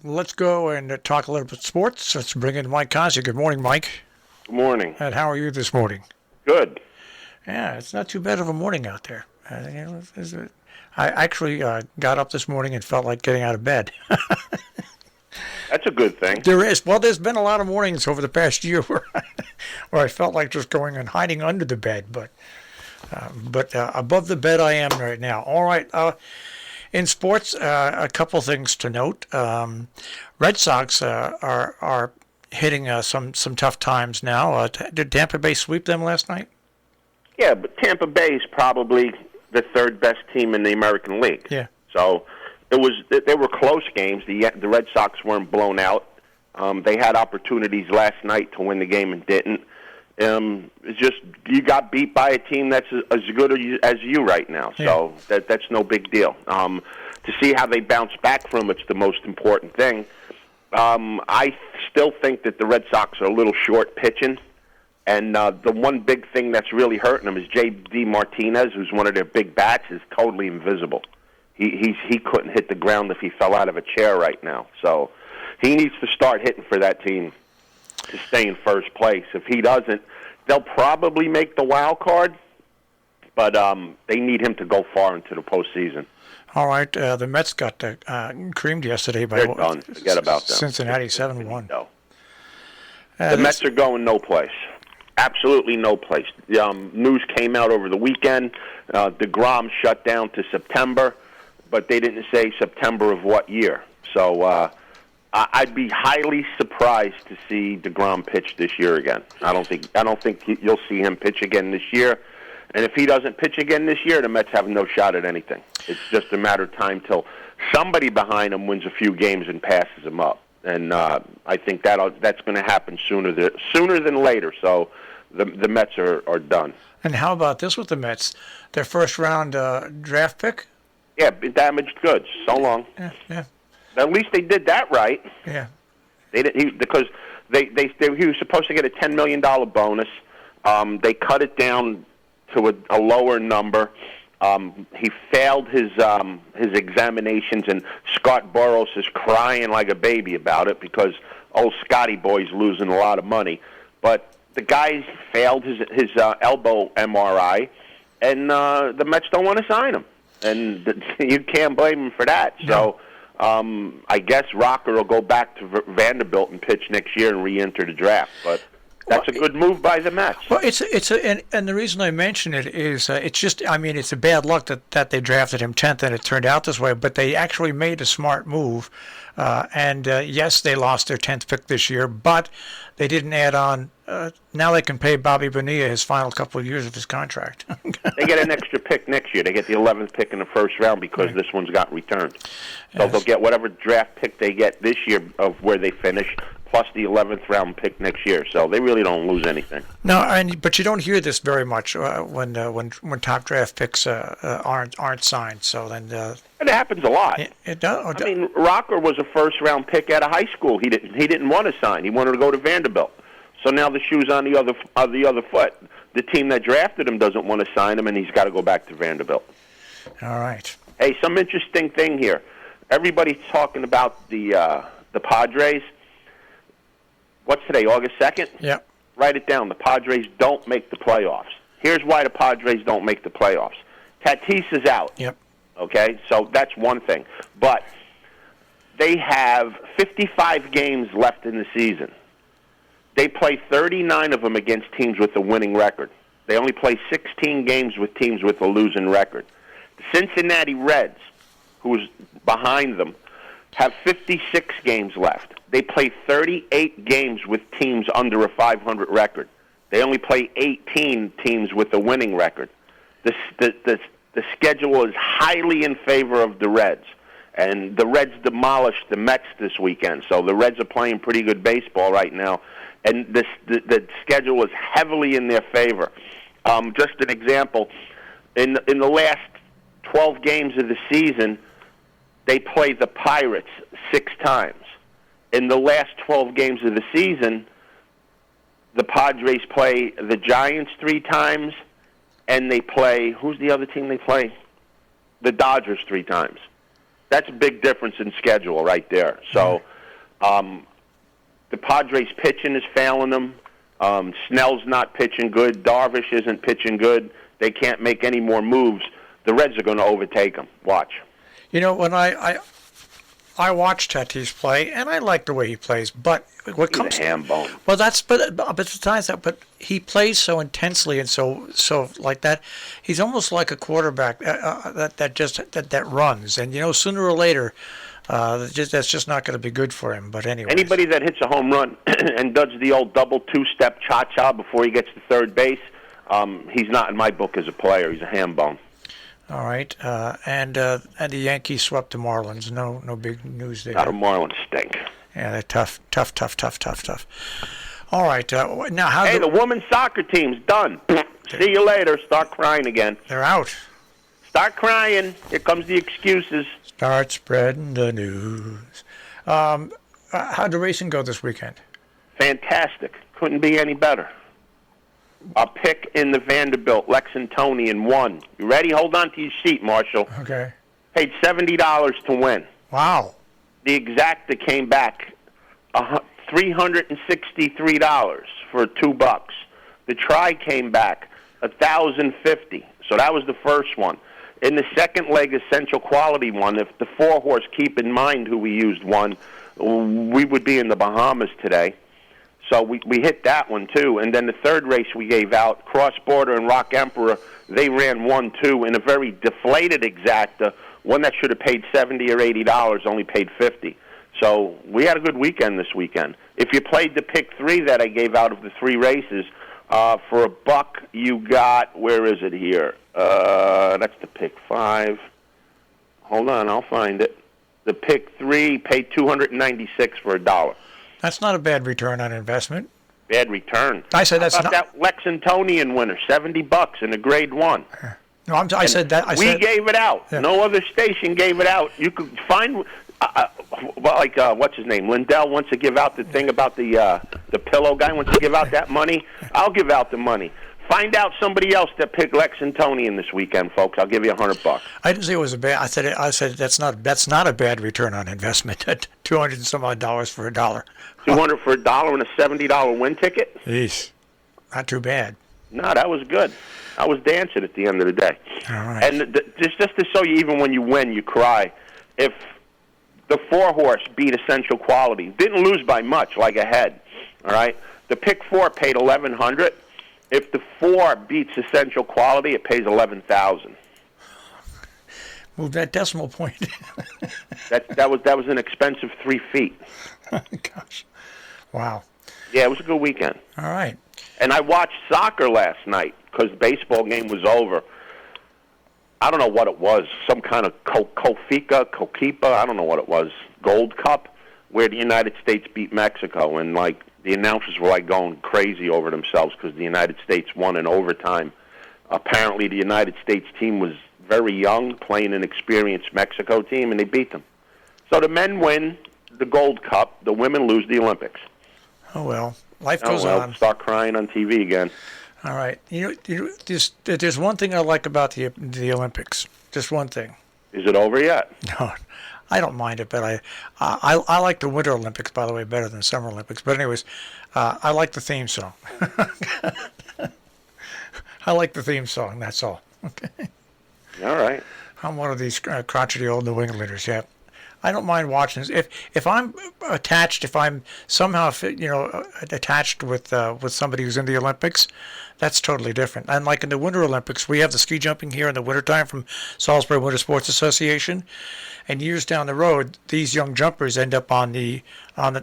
Let's go and talk a little bit sports. Let's bring in Mike Cozzi. Good morning, Mike. Good morning. And how are you this morning? Good. Yeah, it's not too bad of a morning out there. I actually got up this morning and felt like getting out of bed. That's a good thing. There's been a lot of mornings over the past year where I felt like just going and hiding under the bed, but above the bed I am right now. All right. In sports, a couple things to note. Red Sox are hitting some tough times now. Did Tampa Bay sweep them last night? Yeah, but Tampa Bay is probably the third best team in the American League. Yeah. So they were close games. The Red Sox weren't blown out. They had opportunities last night to win the game and didn't. It's just you got beat by a team that's as good as you right now. So that's no big deal. To see how they bounce back from it's the most important thing. I still think that the Red Sox are a little short pitching, and the one big thing that's really hurting them is J.D. Martinez, who's one of their big bats, is totally invisible. He couldn't hit the ground if he fell out of a chair right now. So he needs to start hitting for that team to stay in first place. If he doesn't, they'll probably make the wild card, but they need him to go far into the postseason. All right, the Mets got creamed yesterday by They're done. Forget about them. Cincinnati 7-1. The Mets are going no place. Absolutely no place. News came out over the weekend. DeGrom shut down to September, but they didn't say September of what year. So I'd be highly surprised to see DeGrom pitch this year again. I don't think you'll see him pitch again this year. And if he doesn't pitch again this year, the Mets have no shot at anything. It's just a matter of time till somebody behind him wins a few games and passes him up. And I think that's going to happen sooner than later. So the Mets are done. And how about this with the Mets? Their first-round draft pick? Yeah, damaged goods. So long. Yeah. At least they did that right. Yeah. Because he was supposed to get a $10 million bonus. They cut it down to a lower number. He failed his examinations, and Scott Boras is crying like a baby about it because old Scotty boy's losing a lot of money. But the guy failed his elbow MRI, and the Mets don't want to sign him, and you can't blame him for that. No. So I guess Rocker will go back to Vanderbilt and pitch next year and re-enter the draft, but. That's a good move by the Mets. Well, and the reason I mention it is it's a bad luck that they drafted him 10th and it turned out this way, but they actually made a smart move. Yes, they lost their 10th pick this year, but they didn't add on. Now they can pay Bobby Bonilla his final couple of years of his contract. They get an extra pick next year. They get the 11th pick in the first round because this one's got returned. So they'll get whatever draft pick they get this year of where they finish, plus the 11th round pick next year. So they really don't lose anything. No, but you don't hear this very much when top draft picks aren't signed. So then it happens a lot. It does. I mean, Rocker was a first round pick out of high school. He didn't want to sign. He wanted to go to Vanderbilt. So now the shoe's on the other foot. The team that drafted him doesn't want to sign him, and he's got to go back to Vanderbilt. All right. Hey, some interesting thing here. Everybody's talking about the Padres. What's today, August 2nd? Yep. Write it down. The Padres don't make the playoffs. Here's why the Padres don't make the playoffs. Tatis is out. Yep. Okay, so that's one thing. But they have 55 games left in the season. They play 39 of them against teams with a winning record. They only play 16 games with teams with a losing record. The Cincinnati Reds, who's behind them, have 56 games left. They play 38 games with teams under a 500 record. They only play 18 teams with a winning record. The schedule is highly in favor of the Reds. And the Reds demolished the Mets this weekend. So the Reds are playing pretty good baseball right now. And the schedule is heavily in their favor. Just an example, in the last 12 games of the season, they play the Pirates 6 times. In the last 12 games of the season, the Padres play the Giants 3 times, and they play, who's the other team they play? The Dodgers 3 times. That's a big difference in schedule right there. So The Padres' pitching is failing them. Snell's not pitching good. Darvish isn't pitching good. They can't make any more moves. The Reds are going to overtake them. Watch. You know, when I watch Tatis play, and I like the way he plays, but what comes He's a ham bone. well, but besides that, but he plays so intensely and so like that. He's almost like a quarterback that runs, and you know, sooner or later, that's just not going to be good for him. But anyway, Anybody that hits a home run and does the old double two-step cha-cha before he gets to third base, he's not in my book as a player. He's a ham bone. All right, and the Yankees swept the Marlins. No big news there. Not a Marlins stink. Yeah, they're tough. All right, now how? Hey, the women's soccer team's done. See you later. Start crying again. They're out. Start crying. Here comes the excuses. Start spreading the news. How'd the racing go this weekend? Fantastic. Couldn't be any better. Our pick in the Vanderbilt, Lexingtonian, won. You ready? Hold on to your seat, Marshall. Okay. Paid $70 to win. Wow. The exacta came back $363 for $2. The try came back $1,050. So that was the first one. In the second leg, Essential Quality won. If the 4-horse, keep in mind who we used, won, we would be in the Bahamas today. So we hit that one, too. And then the third race we gave out, Cross Border and Rock Emperor, they ran 1-2 in a very deflated exacta. One that should have paid $70 or $80 only paid $50. So we had a good weekend this weekend. If you played the pick 3 that I gave out of the 3 races, for $1 you got, where is it here? That's the pick 5. Hold on, I'll find it. The pick 3 paid $296 for $1. That's not a bad return on investment. Bad return. I said that's not. That Lexingtonian winner, $70 in a grade 1. No, I said that. We gave it out. Yeah. No other station gave it out. You could find, what's his name? Lindell wants to give out the thing about the pillow guy wants to give out that money. I'll give out the money. Find out somebody else that picked Lexingtonian this weekend, folks. I'll give you $100. I didn't say it was a bad. I said that's not a bad return on investment. At $200 and some odd dollars for $1. $200 for $1 and a $70 win ticket. Jeez, not too bad. No, that was good. I was dancing at the end of the day. All right. And just to show you, even when you win, you cry. If the 4-horse beat Essential Quality, didn't lose by much, like a head. All right. The pick 4 paid $1,100. If the 4 beats Essential Quality, it pays $11,000. Move that decimal point. that was an expensive 3 feet. Gosh, wow. Yeah, it was a good weekend. All right. And I watched soccer last night because the baseball game was over. I don't know what it was, some kind of Coquipa, I don't know what it was, Gold Cup, where the United States beat Mexico, and like the announcers were like going crazy over themselves because the United States won in overtime. Apparently, the United States team was very young, playing an experienced Mexico team, and they beat them. So the men win the Gold Cup, the women lose the Olympics. Oh well, life goes on. Start crying on TV again. All right, there's one thing I like about the Olympics. Just one thing. Is it over yet? No, I don't mind it, but I like the Winter Olympics, by the way, better than the Summer Olympics. But anyways, I like the theme song. I like the theme song. That's all. Okay. All right. I'm one of these crotchety old New Englanders. Yeah. I don't mind watching this. If I'm attached, if I'm somehow attached with somebody who's in the Olympics, that's totally different. And like in the Winter Olympics, we have the ski jumping here in the wintertime from Salisbury Winter Sports Association, and years down the road, these young jumpers end up on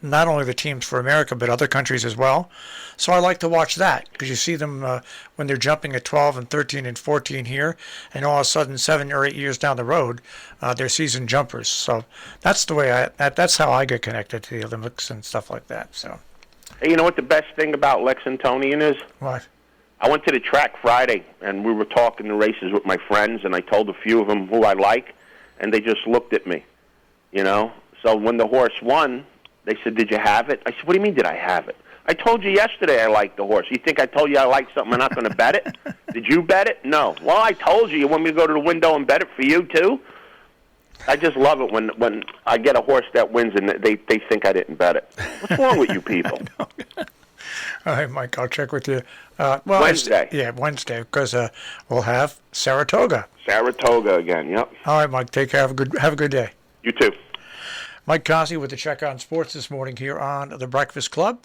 not only the teams for America but other countries as well. So I like to watch that because you see them when they're jumping at 12 and 13 and 14 here, and all of a sudden 7 or 8 years down the road, they're seasoned jumpers. So that's the way that's how I get connected to the Olympics and stuff like that. So, hey, you know what the best thing about Lexingtonian is? What? I went to the track Friday, and we were talking the races with my friends, and I told a few of them who I like, and they just looked at me, So when the horse won, they said, "Did you have it?" I said, "What do you mean, did I have it? I told you yesterday I liked the horse. You think I told you I like something, I'm not going to bet it? Did you bet it? No. Well, I told you. You want me to go to the window and bet it for you, too?" I just love it when I get a horse that wins and they think I didn't bet it. What's wrong with you people? All right, Mike, I'll check with you. Wednesday. Wednesday, because we'll have Saratoga. Saratoga again, yep. All right, Mike, take care. Have a good day. You too. Mike Cozzi with the Check on Sports this morning here on the Breakfast Club.